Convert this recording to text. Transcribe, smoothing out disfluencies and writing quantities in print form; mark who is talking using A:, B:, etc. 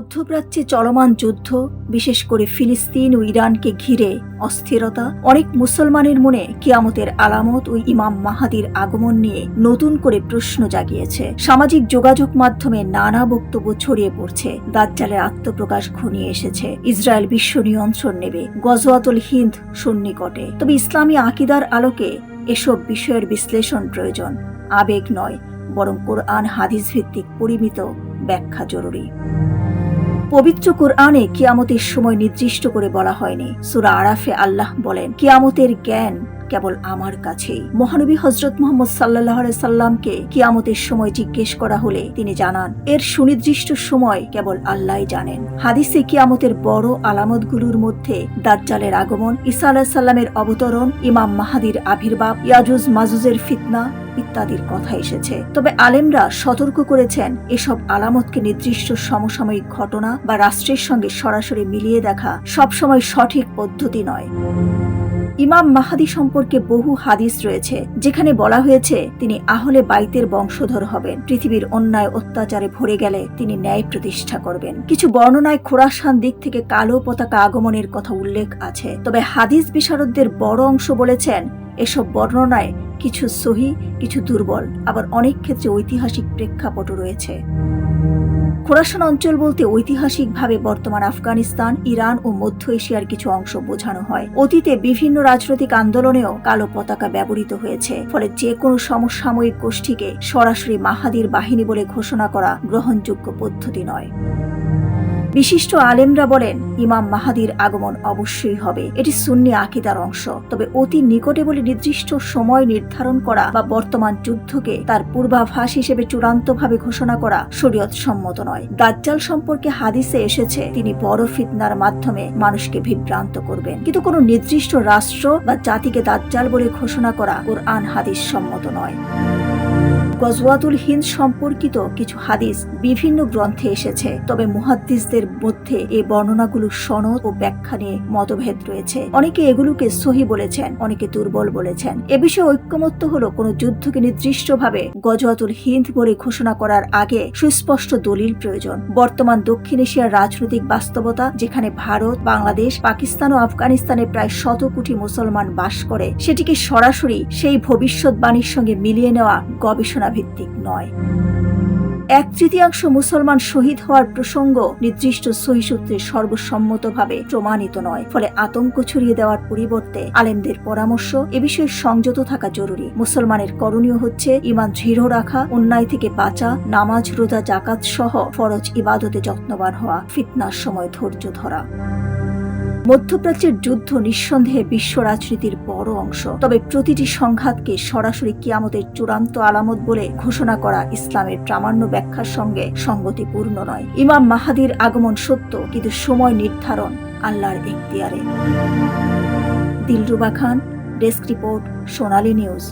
A: মধ্যপ্রাচ্যে চলমান যুদ্ধ, বিশেষ করে ফিলিস্তিন ও ইরানকে ঘিরে অস্থিরতা অনেক মুসলমানের মনে কিয়ামতের আলামত ও ইমাম মাহাদির আগমন নিয়ে নতুন করে প্রশ্ন জাগিয়েছে। সামাজিক যোগাযোগ মাধ্যমে নানা বক্তব্য ছড়িয়ে পড়ছে। দাজ্জালের আত্মপ্রকাশ ঘনিয়ে এসেছে, ইসরায়েল বিশ্ব নিয়ন্ত্রণ নেবে, গজওয়াতুল হিন্দ সন্নিকটে। তবে ইসলামী আকিদার আলোকে এসব বিষয়ের বিশ্লেষণ প্রয়োজন, আবেগ নয়, বরং কোরআন হাদিস ভিত্তিক পরিমিত ব্যাখ্যা জরুরি। পবিত্র কোরআনে কিয়ামতের সময় নির্দিষ্ট করে বলা হয়নি। সূরা আরাফে আল্লাহ বলেন, কিয়ামতের জ্ঞান কেবল আমার কাছেই। মহানবী হযরত মুহাম্মদ সাল্লাল্লাহু আলাইহি সাল্লামকে কিয়ামতের সময় জিজ্ঞেস করা হলে তিনি জানান, এর সুনির্দিষ্ট সময় কেবল আল্লাহই জানেন। হাদিসে কিয়ামতের বড় আলামতগুলোর মধ্যে দাজ্জালের আগমন, ঈসা আলাইহিস সালামের অবতরণ, ইমাম মাহাদির আবির্ভাব, ইয়াজুজ মাজুজের ফিতনা ইত্যাদির কথা এসেছে। তবে আলেমরা সতর্ক করেছেন, এসব আলামতকে নির্দিষ্ট সমসাময়িক ঘটনা বা রাষ্ট্রের সঙ্গে সরাসরি মিলিয়ে দেখা সবসময় সঠিক পদ্ধতি নয়। ইমাম মাহাদি সম্পর্কে বহু হাদিস রয়েছে, যেখানে বলা হয়েছে তিনি আহলে বাইতের বংশধর হবেন। পৃথিবীর অন্যায় অত্যাচারে ভরে গেলে তিনি ন্যায় প্রতিষ্ঠা করবেন। কিছু বর্ণনায় খোরাসান দিক থেকে কালো পতাকা আগমনের কথা উল্লেখ আছে। তবে হাদিস বিশারদদের বড় অংশ বলেছেন, এসব বর্ণনায় কিছু সহিহ, কিছু দুর্বল, আবার অনেক ক্ষেত্রে ঐতিহাসিক প্রেক্ষাপটও রয়েছে। খোরাসান অঞ্চল বলতে ঐতিহাসিকভাবে বর্তমান আফগানিস্তান, ইরান ও মধ্য এশিয়ার কিছু অংশ বোঝানো হয়। অতীতে বিভিন্ন রাজনৈতিক আন্দোলনেও কালো পতাকা ব্যবহৃত হয়েছে, ফলে যে কোনো সমসাময়িক গোষ্ঠীকে সরাসরি মাহাদির বাহিনী বলে ঘোষণা করা গ্রহণযোগ্য পদ্ধতি নয়। বিশিষ্ট আলেমরা বলেন, ইমাম মাহাদির আগমন অবশ্যই হবে, এটি সুন্নি আকিদার অংশ। তবে অতি নিকটে বলে নির্দিষ্ট সময় নির্ধারণ করা বা বর্তমান যুদ্ধকে তার পূর্বাভাস হিসেবে চূড়ান্তভাবে ঘোষণা করা শরীয়ত সম্মত নয়। দাজ্জাল সম্পর্কে হাদিসে এসেছে, তিনি বড় ফিতনার মাধ্যমে মানুষকে বিভ্রান্ত করবেন, কিন্তু কোনো নির্দিষ্ট রাষ্ট্র বা জাতিকে দাজ্জাল বলে ঘোষণা করা কোরআন হাদিস সম্মত নয়। গজওয়াতুল হিন্দ সম্পর্কিত কিছু হাদিস বিভিন্ন গ্রন্থে এসেছে, তবে মুহাদ্দিসদের মধ্যে এই বর্ণনাগুলোর সনদ ও ব্যাখ্যা নিয়ে মতভেদ রয়েছে। অনেকে এগুলোকে সহিহ বলেছেন, অনেকে দুর্বল বলেছেন। এ বিষয়ে ঐক্যমত্য হলো, কোনো যুদ্ধকে নির্দিষ্টভাবে গজওয়াতুল হিন্দ বলে ঘোষণা করার আগে সুস্পষ্ট দলিল প্রয়োজন। বর্তমান দক্ষিণ এশিয়ার রাজনৈতিক বাস্তবতা, যেখানে ভারত, বাংলাদেশ, পাকিস্তান ও আফগানিস্তানে প্রায় 100 কোটি মুসলমান বাস করে, সেটিকে সরাসরি সেই ভবিষ্যৎবাণীর সঙ্গে মিলিয়ে নেওয়া গবেষণা ভিত্তিক নয়। 1/3 মুসলমান শহীদ হওয়ার প্রসঙ্গ নির্দিষ্ট সহিহ সূত্রে সর্বসম্মতভাবে প্রমাণিত নয়, ফলে আতঙ্ক ছড়িয়ে দেওয়ার পরিবর্তে আলেমদের পরামর্শ, এ বিষয়ে সংযত থাকা জরুরি। মুসলমানের করণীয় হচ্ছে ঈমান দৃঢ় রাখা, অন্যায় থেকে বাঁচা, নামাজ, রোজা, জাকাত সহ ফরজ ইবাদতে যত্নবান হওয়া, ফিতনার সময় ধৈর্য ধরা। মধ্যপ্রাচ্যের যুদ্ধ নিঃসন্দেহে বিশ্ব রাজনীতির বড় অংশ, তবে প্রতিটি সংঘাতকে সরাসরি কিয়ামতের চূড়ান্ত আলামত বলে ঘোষণা করা ইসলামের প্রামাণ্য ব্যাখ্যার সঙ্গে সঙ্গতিপূর্ণ নয়। ইমাম মাহাদির আগমন সত্য, কিন্তু সময় নির্ধারণ আল্লাহর ইখতিয়ারে। দিলরুবা খান, ডেস্ক রিপোর্ট, সোনালী নিউজ।